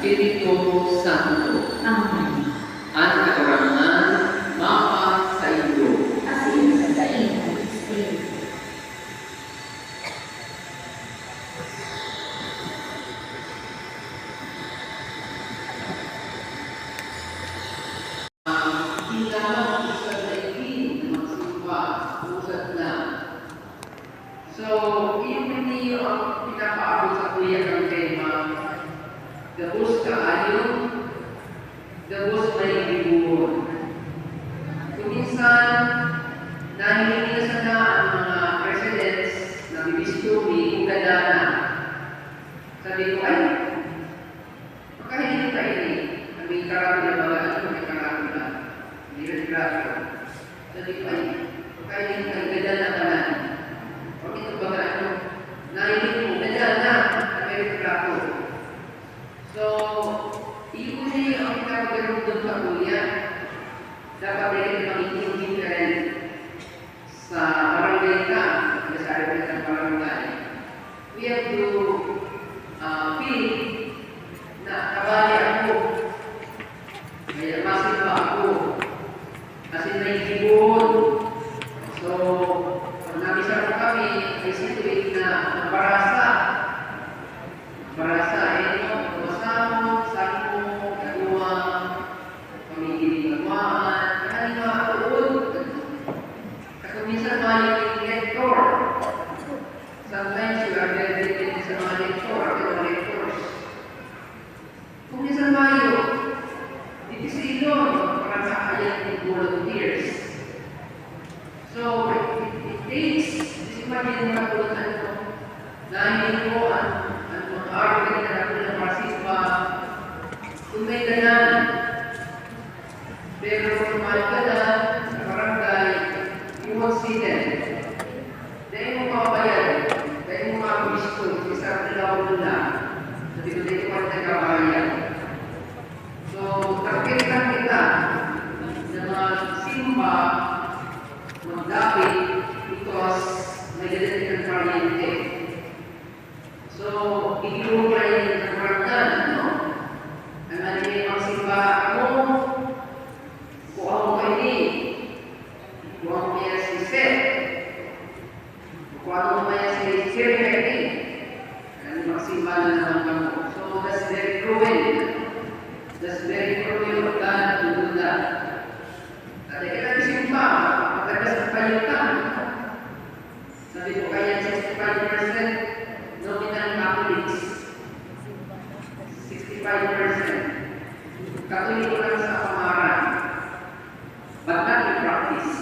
Espiritu Santo. Amen. Ang katurangan mapa sa iyo. Asin sa iyong Espiritu. Hindi lamang isa na ikin na magsimba, usad na. So, yun hindi ang pinapaabot sa kuya ng tema. Gabos kaayon, gabos may libuhon. Kuminsan, nahihingi na sana ang mga presidents na bibistumi kung gadana. Sabi ko, ay, makahiling tayo ni. May karakula ba? Ano may karakula? Hindi rin grato. Sabi ko, ay, makahiling tayo, gadana ka na. Huwag ito ba ano? Nahiling mo, gadana, may grato. So, iyon ang pinapaganoon doon sa kuya. Dapat rin magiging different sa barangay ka, sa rin ng barangay. We have to feel na kabali ako. May masin pa ako. Kasi may ibon. So, pag nabisa ko kami, ay situate na barasa. Barasa, kasama, sako, kagawa, pamigilin kagawaan, mga tuon. Kasi minsan mga yung lector. Sometimes you are dedicated sa mga lector, at mga lectors. Kung minsan mayo, hindi silo, parang sa kaya ng volunteers. So, it takes, imagine na po dahil po ang mga argument na natin ng Marxisma, kung may ganan, pero kung mahal ka na sa barangay, you won't see them. Dahil mo makabayan, dahil mo makabisto, isang nilawag na, sabi ko dito pa rin nagkabayan. So, targetan kita na mga simba, magdapit, because may ganit ng pariente. So, iginuklay ng barangay, no? Ang nalimay ang simba ako, kung ako kayo kung ako kaya si Seth, kung ako kaya si Sirheti, ang magsimba na naman ako. So, that's very cruel. That's very cruel of God to do that. At kita simba, pagkakas ng payutan. Sabi ko kaya 65% nominal Catholics. 65%. Catholic lang sa pamaharan. But not in practice.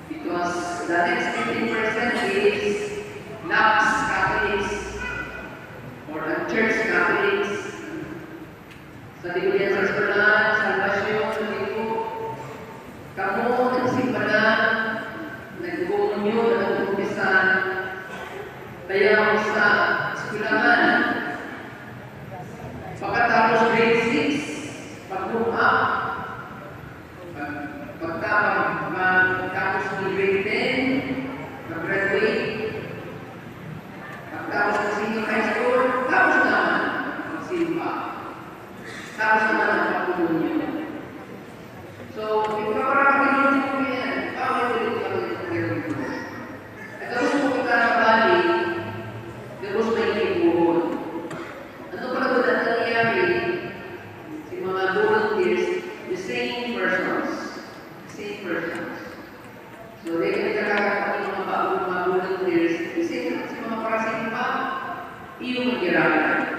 Because the next 15% is lax Catholics or church Catholics. Sabi ko yan sa eskwelahan, sa salvasyon, sabi ko, kamu nagsimba na, nag-umunyo, nag-umpisan, kaya ako sa eskwelahan. Pagkatapos grade 6, pag-luma, pagkatapos ng grade 10, pag-graduate, pagkatapos ng senior high school, tapos naman, magsimba. Tapos naman ang pag-umunyo. So, ito na parang pinunod ko yan. Bawal ulit kami ng gawin ko. At tapos kung kita sa bali, tapos may libuhon. Ano pala ba na nangyayari? Si mga volunteers, the same persons. Same persons. So, di kami nakakapag yung mga volunteers, the same, si mga parasimpa, iyong magkiralan.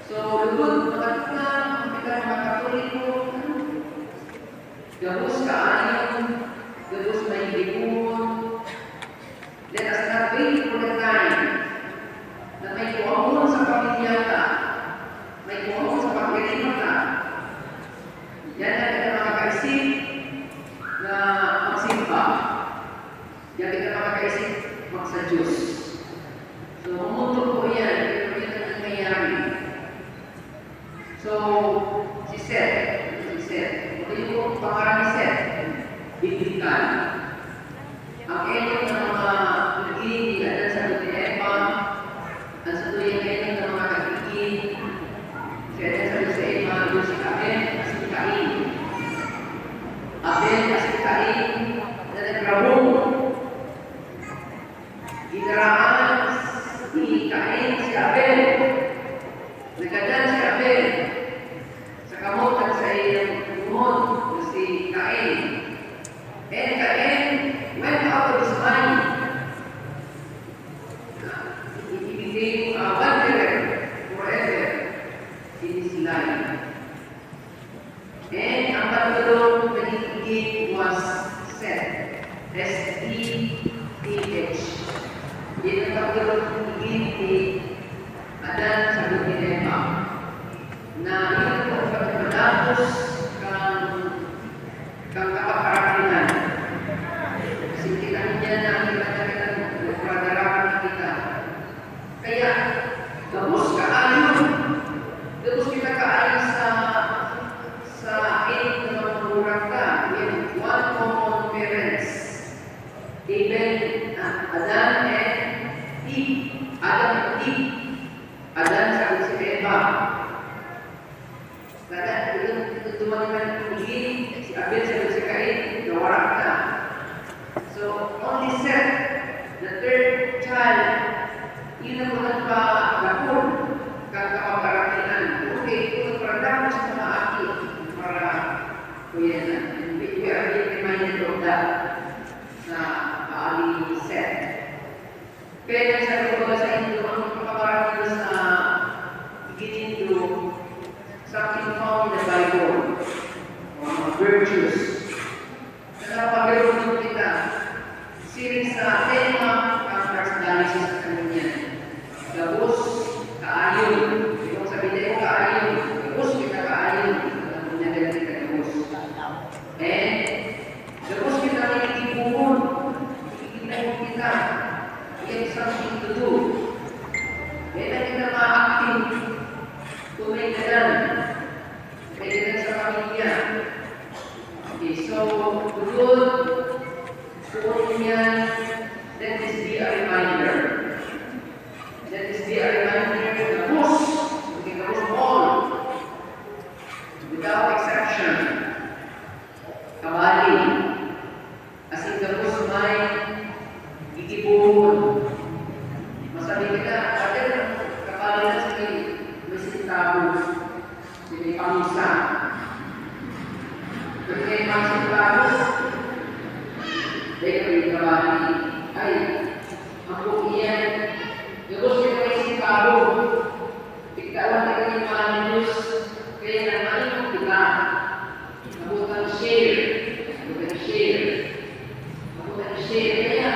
So, lugod, magkatunan, mga Katoliko, Gabos kaayon, gabos may libon. Let us not wait for the time na may kuwamon sa pamilya ka, may kuwamon sa pagkirima ka. Yan na kita makakaisip na magsimba. Yan kita makakaisip magsa Diyos. So, umutok po yan, pero yan ang nangyayari. So, si Seth, ito yung pangarang ni Seth, biblical. Ang enyong ng mga pagiging at sa ni Eva, ang satuyang enyong ng mga kagiging, kaya sa Eva, yung si Abel, si Cain. Abel, si Cain, na nagrabong. Ginaraan ni Cain si Abel. Nagadan si Abel. Sa kamutan sa iyong umod, si Cain. And Cain went out of his mind. He became a wanderer forever in his life. And ang pagtulong na nagiging was Seth. S-E-T-H. Yan ang pagtulong na nagiging ni Adan sa Eva. Na yun po ang pagkatapos kang kapaparakilan. Kasi kita niya na kita nagpradarakan kita. Kaya, gabos kaayon. Gabos kita kaayon sa akin na magmurang ka. We have one common parents. Adan and Eve. Adam and Eve. Adan sa si Eva. Kaya ito tumagiman ng pagiging, si Abel sa si Cain, nawarak na. So, only Seth, the third child, yun ang mga pagkakapon, kakapaparakilan. Okay, kung nagparadam sa mga aki, para kuya na. And we are being reminded of that sa paali ni Seth. Kaya sabi ko sa inyo, ang kapaparakilan sa beginning to something found in the Bible, virtues. Nakapagkaroon kita, siring sa tema ang personalities sa kanya. Gabos, kaayon. Kung sabihin ko kaayon, gabos kita kaayon. Alam niya ganyan kita gabos. And, gabos kita nakikipuhon. Nakikipuhon kita. We have something to do. Kaya kita ma-acting. Tumay ka lang. Kaya lang sa pamilya. Okay, so, tugod, tuon niya, let this be a reminder. Let this be a reminder to the most, okay, the most all, without exception. Kabali, as in the most mind, ikibuhon. Masabi ka na, kabali na sa may sintabos, may pamisa. Kung may mga sintabos, dahil may kabali, ay, ang iyan, gabos ka may sintabos, ikawan ka may mga Diyos, kaya naman yung kita, nabutang share, kaya,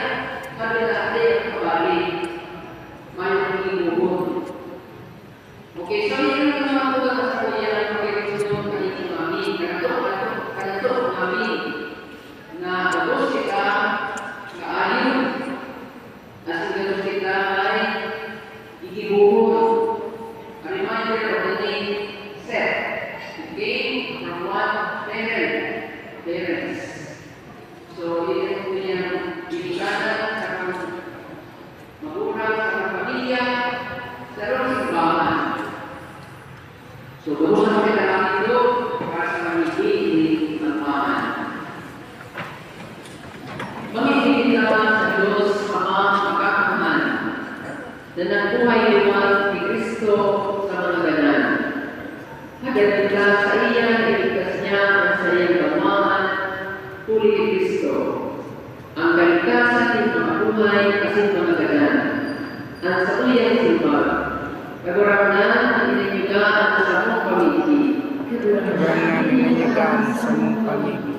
sabi natin ang kabali, may inuhon. Okay, so yun yung mga puto na sa kuya ng pagkaksunod kanito mami. Kanito mami na gabos kita kaayon. As gabos kita ay ikibuhon. A reminder of the name Seth. It came from one parents. So yun yung kanyang binigatan sa magulang, sa pamilya, sa rin simbahan. So, gabos na kami namin ito para sa mamigay ng pagmahan. Mamigay naman sa Diyos Ama magkakaman na nagbuhay liwan ni Kristo sa mga ganan. Hagad sa iya, iligtas niya ang sa iyang pagmahan, huli ni Kristo. Ang kaligtasan ng mga buhay kasi mga ganan. Ang sa uyang simbag, kaguranan ang ininyagaan sa mong pamilya. Kaguranan ang ininyagaan sa mong pamilya.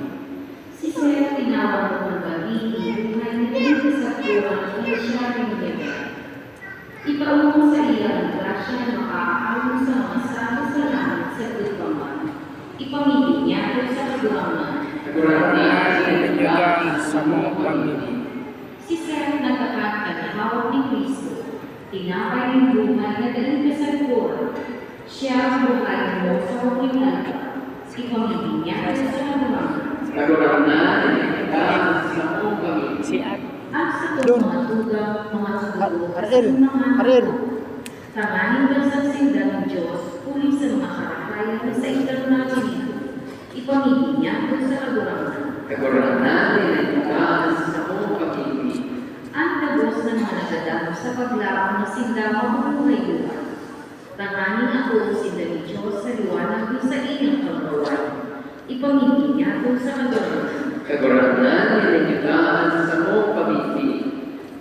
kasatuan ay siya rin niya. Ipaunong sa iya ang grasya na makakaayon sa mga sama-salamat sa tutpaman. Ipamigit niya ay sa kagurangan. Pinagyagaan sa mga pamilya. Si Seth nagkakanta na hawak ni Kristo. Tinapay ng buhay na daling kasalukuran. Siya ang buhay mo sa wakilan. Ipamigit niya ay sa kagurangan. Si At. At sa Doon. mga tugang, mga siguro, Ariel. Tamahin ba sa sinda ng Diyos, uli sa mga karakayan na sa eternal nito. Ipamigit niya kung sa kagurangan. Ang tagos ng mga nagadamo sa paglaong na sinda mabuhay lupa. Tanganin ako ang sinda ni Diyos sa liwanag kung sa inyong paggawa. Ipamigit niya kung sa kagurangan.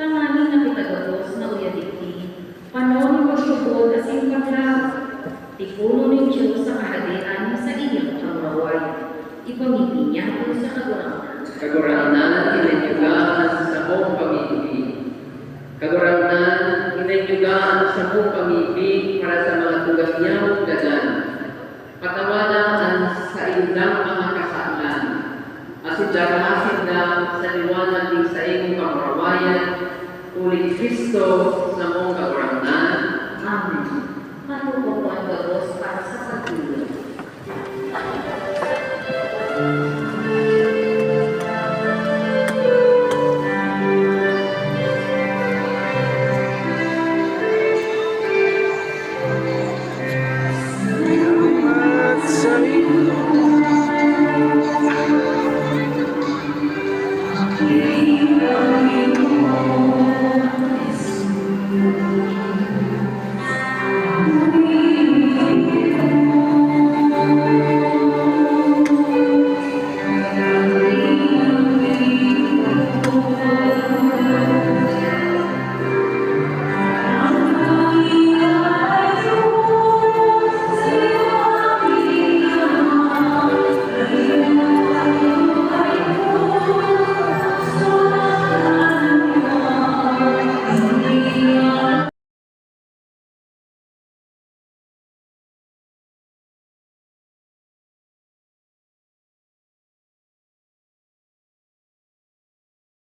Tanganin na kitagatos na uyadikti, panon pagtugod asing paglaot. Tipuno ng Diyos sa kahadian sa iyong pangaway. Ipamigit niya kung sa kagurangan. Kaguranan sa mong pamibig para sa mga tugas niyang dadan. Patawanan sa indang mga kasalanan. Asin sa liwanag ng sa iyong kamarawayan, ulit Kristo sa mong kaguranan. Amen. Matuto po ang gagos para sa pagtuloy.